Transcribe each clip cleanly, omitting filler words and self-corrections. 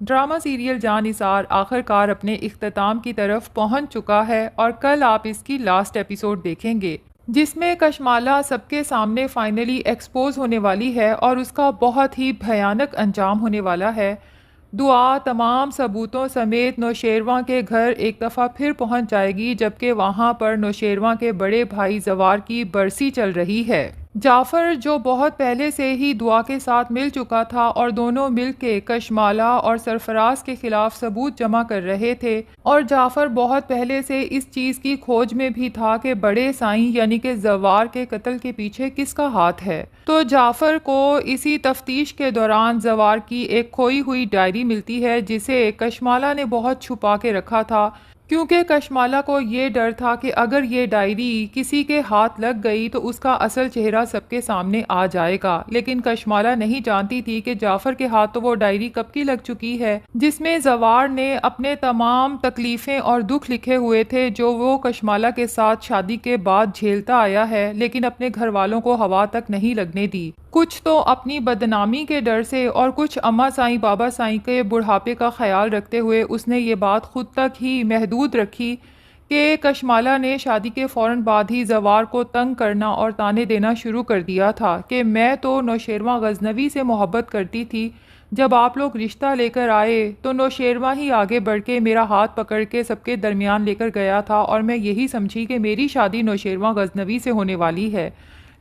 Drama serial Jannisar आखिरकार अपने इख्तिताम की तरफ पहुंच चुका है और कल आप इसकी लास्ट एपिसोड देखेंगे जिसमें कशमाला सबके सामने फाइनली एक्सपोज होने वाली है और उसका बहुत ही भयानक अंजाम होने वाला है। दुआ तमाम सबूतों समेत नौशेरवां के घर एक दफ़ा फिर पहुंच जाएगी जबकि वहां पर नौशेरवां के बड़े भाई जवार की बरसी चल रही है। जाफ़र जो बहुत पहले से ही दुआ के साथ मिल चुका था और दोनों मिल के कशमाला और सरफराज के खिलाफ सबूत जमा कर रहे थे और जाफ़र बहुत पहले से इस चीज़ की खोज में भी था कि बड़े साईं यानी कि जवार के कत्ल के पीछे किसका हाथ है। तो जाफ़र को इसी तफ्तीश के दौरान जवार की एक खोई हुई डायरी मिलती है जिसे कशमाला ने बहुत छुपा के रखा था, क्योंकि कशमाला को ये डर था कि अगर ये डायरी किसी के हाथ लग गई तो उसका असल चेहरा सबके सामने आ जाएगा। लेकिन कशमाला नहीं जानती थी कि जाफ़र के हाथ तो वो डायरी कब की लग चुकी है जिसमें जवार ने अपने तमाम तकलीफ़ें और दुख लिखे हुए थे जो वो कशमाला के साथ शादी के बाद झेलता आया है, लेकिन अपने घर वालों को हवा तक नहीं लगने दी। कुछ तो अपनी बदनामी के डर से और कुछ अम्मा साईं बाबा साईं के बुढ़ापे का ख्याल रखते हुए उसने ये बात खुद तक ही महदूद रखी कि कशमाला ने शादी के फ़ौरन बाद ही जवार को तंग करना और ताने देना शुरू कर दिया था कि मैं तो नौशेरवां गजनवी से मोहब्बत करती थी, जब आप लोग रिश्ता लेकर आए तो नौशेरवां ही आगे बढ़ के मेरा हाथ पकड़ के सबके दरमियान लेकर गया था और मैं यही समझी कि मेरी शादी नौशेरवां गजनवी से होने वाली है।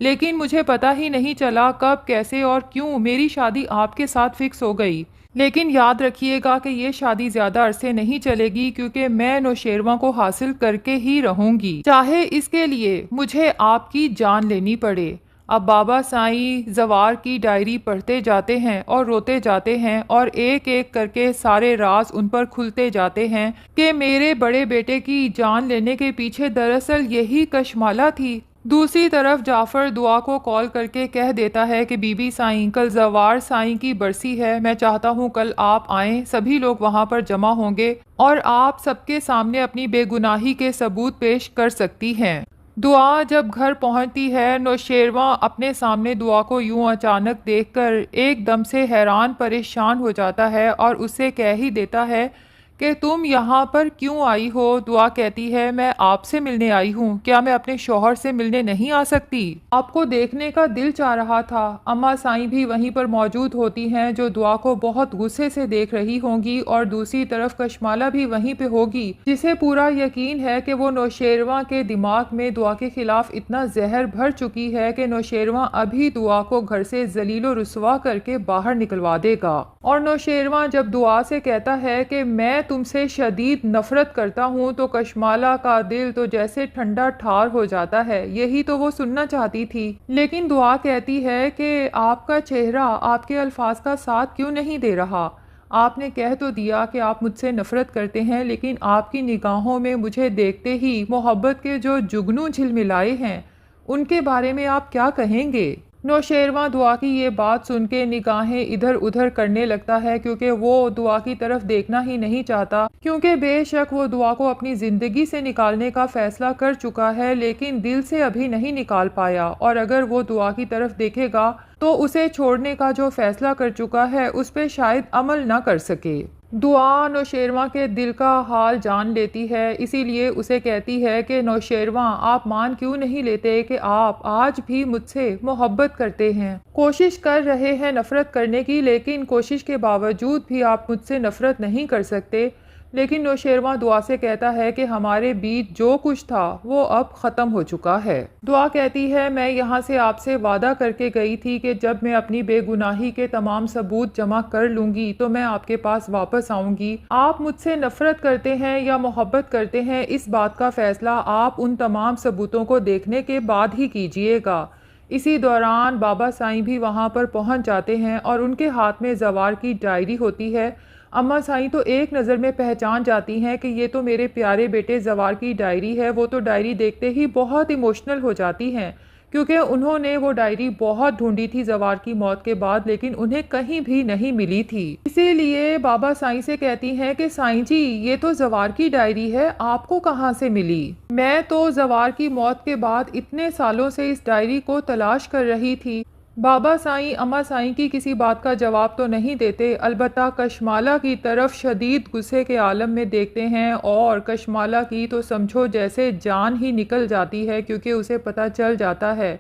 लेकिन मुझे पता ही नहीं चला कब कैसे और क्यों मेरी शादी आपके साथ फिक्स हो गई। लेकिन याद रखिएगा कि ये शादी ज़्यादा अरसे नहीं चलेगी क्योंकि मैं नौशेरवां को हासिल करके ही रहूँगी, चाहे इसके लिए मुझे आपकी जान लेनी पड़े। अब बाबा साईं जवार की डायरी पढ़ते जाते हैं और रोते जाते हैं और एक एक करके सारे राज उन पर खुलते जाते हैं कि मेरे बड़े बेटे की जान लेने के पीछे दरअसल यही कशमाला थी। दूसरी तरफ जाफ़र दुआ को कॉल करके कह देता है कि बीबी साईं कल जवार साईं की बरसी है, मैं चाहता हूँ कल आप आएँ, सभी लोग वहाँ पर जमा होंगे और आप सबके सामने अपनी बेगुनाही के सबूत पेश कर सकती हैं। दुआ जब घर पहुंचती है नौशेरवां अपने सामने दुआ को यूं अचानक देखकर एकदम से हैरान परेशान हो जाता है और उससे कह ही देता है कि तुम यहाँ पर क्यों आई हो। दुआ कहती है मैं आपसे मिलने आई हूँ, क्या मैं अपने शौहर से मिलने नहीं आ सकती? आपको देखने का दिल चाह रहा था। अम्मा साईं भी वहीं पर मौजूद होती हैं जो दुआ को बहुत गुस्से से देख रही होंगी और दूसरी तरफ कशमाला भी वहीं पे होगी जिसे पूरा यकीन है कि वो नौशेरवां के दिमाग में दुआ के खिलाफ इतना जहर भर चुकी है कि नौशेरवां अभी दुआ को घर से जलीलो रुसवा करके बाहर निकलवा देगा। और नौशेरवां जब दुआ से कहता है कि मैं तुमसे शदीद नफरत करता हूँ तो कशमाला का दिल तो जैसे ठंडा ठार हो जाता है। यही तो वो सुनना चाहती थी, लेकिन दुआ कहती है कि आपका चेहरा आपके अल्फाज का साथ क्यों नहीं दे रहा। आपने कह तो दिया कि आप मुझसे नफरत करते हैं, लेकिन आपकी निगाहों में मुझे देखते ही मोहब्बत के जो जुगनू झिलमिलाए हैं उनके बारे में आप क्या कहेंगे। नौशेरवां दुआ की ये बात सुन के निगाहें इधर उधर करने लगता है क्योंकि वो दुआ की तरफ देखना ही नहीं चाहता, क्योंकि बेशक वो दुआ को अपनी ज़िंदगी से निकालने का फैसला कर चुका है लेकिन दिल से अभी नहीं निकाल पाया और अगर वो दुआ की तरफ देखेगा तो उसे छोड़ने का जो फैसला कर चुका है उस पर शायद अमल ना कर सके। दुआ नौशेरवां के दिल का हाल जान लेती है, इसीलिए उसे कहती है कि नौशेरवां आप मान क्यों नहीं लेते कि आप आज भी मुझसे मोहब्बत करते हैं, कोशिश कर रहे हैं नफरत करने की, लेकिन कोशिश के बावजूद भी आप मुझसे नफरत नहीं कर सकते। लेकिन नौशेरवां दुआ से कहता है कि हमारे बीच जो कुछ था वो अब ख़त्म हो चुका है। दुआ कहती है मैं यहाँ से आपसे वादा करके गई थी कि जब मैं अपनी बेगुनाही के तमाम सबूत जमा कर लूँगी तो मैं आपके पास वापस आऊँगी। आप मुझसे नफ़रत करते हैं या मोहब्बत करते हैं इस बात का फ़ैसला आप उन तमाम सबूतों को देखने के बाद ही कीजिएगा। इसी दौरान बाबा साईं भी वहाँ पर पहुँच जाते हैं और उनके हाथ में जवार की डायरी होती है। अम्मा साईं तो एक नज़र में पहचान जाती हैं कि ये तो मेरे प्यारे बेटे जवार की डायरी है। वो तो डायरी देखते ही बहुत इमोशनल हो जाती हैं क्योंकि उन्होंने वो डायरी बहुत ढूंढी थी जवार की मौत के बाद, लेकिन उन्हें कहीं भी नहीं मिली थी। इसीलिए बाबा साईं से कहती हैं कि साईं जी ये तो जवार की डायरी है, आपको कहाँ से मिली? मैं तो जवार की मौत के बाद इतने सालों से इस डायरी को तलाश कर रही थी बाबा साईं अम्मा साईं की किसी बात का जवाब तो नहीं देते, अलबत्ता कशमाला की तरफ शदीद गुस्से के आलम में देखते हैं और कशमाला की तो समझो जैसे जान ही निकल जाती है, क्योंकि उसे पता चल जाता है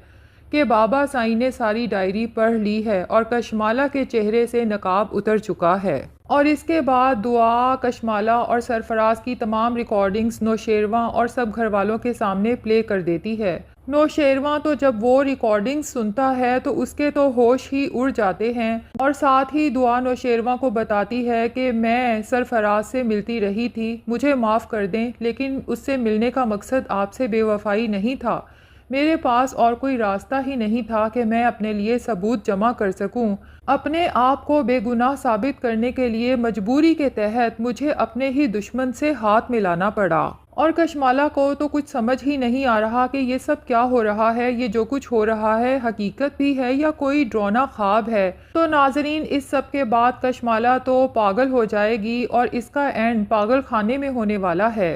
कि बाबा साईं ने सारी डायरी पढ़ ली है और कशमाला के चेहरे से नकाब उतर चुका है। और इसके बाद दुआ कशमाला और सरफराज की तमाम रिकॉर्डिंग्स नौशेरवां और सब घर वालों के सामने प्ले कर देती है। नौशेरवां तो जब वो रिकॉर्डिंग्स सुनता है तो उसके तो होश ही उड़ जाते हैं और साथ ही दुआ नौशेरवां को बताती है कि मैं सरफराज से मिलती रही थी, मुझे माफ़ कर दें, लेकिन उससे मिलने का मकसद आपसे बेवफाई नहीं था। मेरे पास और कोई रास्ता ही नहीं था कि मैं अपने लिए सबूत जमा कर सकूं। अपने आप को बेगुनाह साबित करने के लिए मजबूरी के तहत मुझे अपने ही दुश्मन से हाथ मिलाना पड़ा। और कशमाला को तो कुछ समझ ही नहीं आ रहा कि ये सब क्या हो रहा है, ये जो कुछ हो रहा है हकीकत भी है या कोई ड्रोना ख्वाब है। तो नाजरीन, इस सब के बाद कशमाला तो पागल हो जाएगी और इसका एंड पागल खाने में होने वाला है।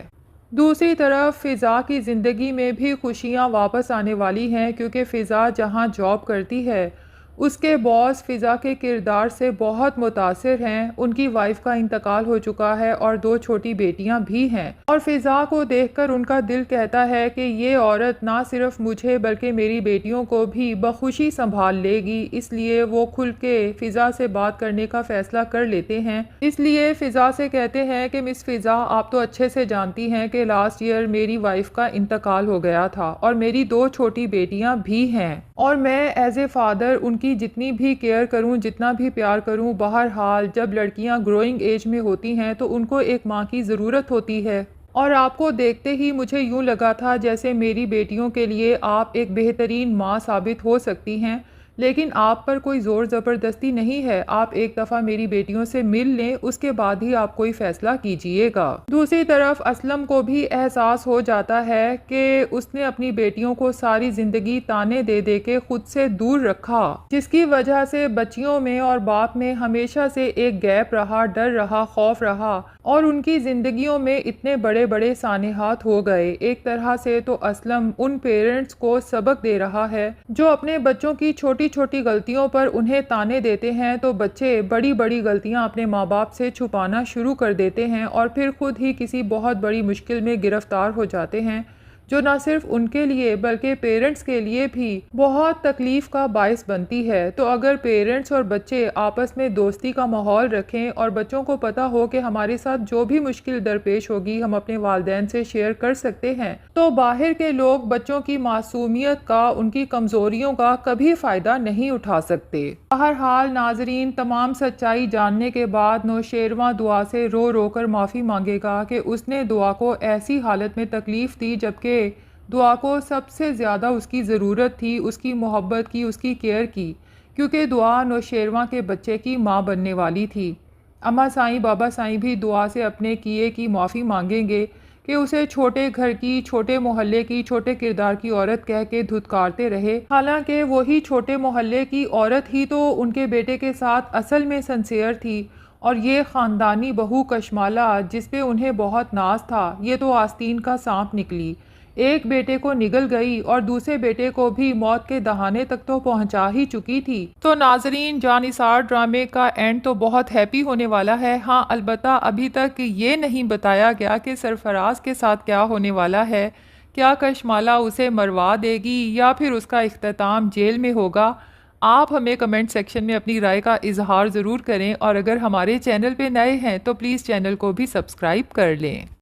दूसरी तरफ फ़िज़ा की ज़िंदगी में भी खुशियाँ वापस आने वाली हैं, क्योंकि फ़िज़ा जहाँ जॉब करती है उसके बॉस फ़िज़ा के किरदार से बहुत मुतासिर हैं। उनकी वाइफ का इंतकाल हो चुका है और 2 छोटी बेटियां भी हैं और फ़िज़ा को देखकर उनका दिल कहता है कि ये औरत ना सिर्फ मुझे बल्कि मेरी बेटियों को भी बखुशी संभाल लेगी। इसलिए वो खुल के फ़िज़ा से बात करने का फ़ैसला कर लेते हैं। इसलिए फ़िज़ा से कहते हैं कि मिस फ़िज़ा, आप तो अच्छे से जानती हैं कि लास्ट ईयर मेरी वाइफ का इंतकाल हो गया था और मेरी 2 छोटी बेटियां भी हैं और मैं एज ए फ़ादर उनकी जितनी भी केयर करूं, जितना भी प्यार करूं, बहरहाल जब लड़कियां ग्रोइंग एज में होती हैं तो उनको एक माँ की ज़रूरत होती है। और आपको देखते ही मुझे यूं लगा था जैसे मेरी बेटियों के लिए आप एक बेहतरीन माँ साबित हो सकती हैं, लेकिन आप पर कोई ज़ोर ज़बरदस्ती नहीं है। आप एक दफ़ा मेरी बेटियों से मिल लें, उसके बाद ही आप कोई फ़ैसला कीजिएगा। दूसरी तरफ असलम को भी एहसास हो जाता है कि उसने अपनी बेटियों को सारी ज़िंदगी ताने दे दे के खुद से दूर रखा, जिसकी वजह से बच्चियों में और बाप में हमेशा से एक गैप रहा, डर रहा, खौफ रहा और उनकी ज़िंदगियों में इतने बड़े बड़े सानेहात हो गए। एक तरह से तो असलम उन पेरेंट्स को सबक दे रहा है जो अपने बच्चों की छोटी छोटी गलतियों पर उन्हें ताने देते हैं, तो बच्चे बड़ी बड़ी गलतियां अपने माँ बाप से छुपाना शुरू कर देते हैं और फिर खुद ही किसी बहुत बड़ी मुश्किल में गिरफ्तार हो जाते हैं, जो ना सिर्फ उनके लिए बल्कि पेरेंट्स के लिए भी बहुत तकलीफ़ का बायस बनती है। तो अगर पेरेंट्स और बच्चे आपस में दोस्ती का माहौल रखें और बच्चों को पता हो कि हमारे साथ जो भी मुश्किल दरपेश होगी हम अपने वालिदैन से शेयर कर सकते हैं, तो बाहर के लोग बच्चों की मासूमियत का, उनकी कमज़ोरियों का कभी फ़ायदा नहीं उठा सकते। बहरहाल नाजरीन, तमाम सच्चाई जानने के बाद नौशेरवां दुआ से रो रो कर माफ़ी मांगेगा कि उसने दुआ को ऐसी हालत में तकलीफ़ दी जबकि दुआ को सबसे ज़्यादा उसकी ज़रूरत थी, उसकी मोहब्बत की, उसकी केयर की, क्योंकि दुआ नौशेरवां के बच्चे की माँ बनने वाली थी। अम्मा साईं बाबा साईं भी दुआ से अपने किए की माफ़ी मांगेंगे कि उसे छोटे घर की, छोटे मोहल्ले की, छोटे किरदार की औरत कह के धुतकारते रहे। हालांकि वही छोटे मोहल्ले की औरत ही तो उनके बेटे के साथ असल में सिंसियर थी और ये ख़ानदानी बहू कशमाला, जिस पे उन्हें बहुत नाज था, ये तो आस्तीन का सांप निकली। एक बेटे को निगल गई और दूसरे बेटे को भी मौत के दहाने तक तो पहुंचा ही चुकी थी। तो नाजरीन, जानिसार ड्रामे का एंड तो बहुत हैप्पी होने वाला है। हाँ, अलबत्ता अभी तक ये नहीं बताया गया कि सरफराज के साथ क्या होने वाला है। क्या कशमाला उसे मरवा देगी या फिर उसका इख्तिताम जेल में होगा? आप हमें कमेंट सेक्शन में अपनी राय का इजहार ज़रूर करें और अगर हमारे चैनल पे नए हैं तो प्लीज़ चैनल को भी सब्सक्राइब कर लें।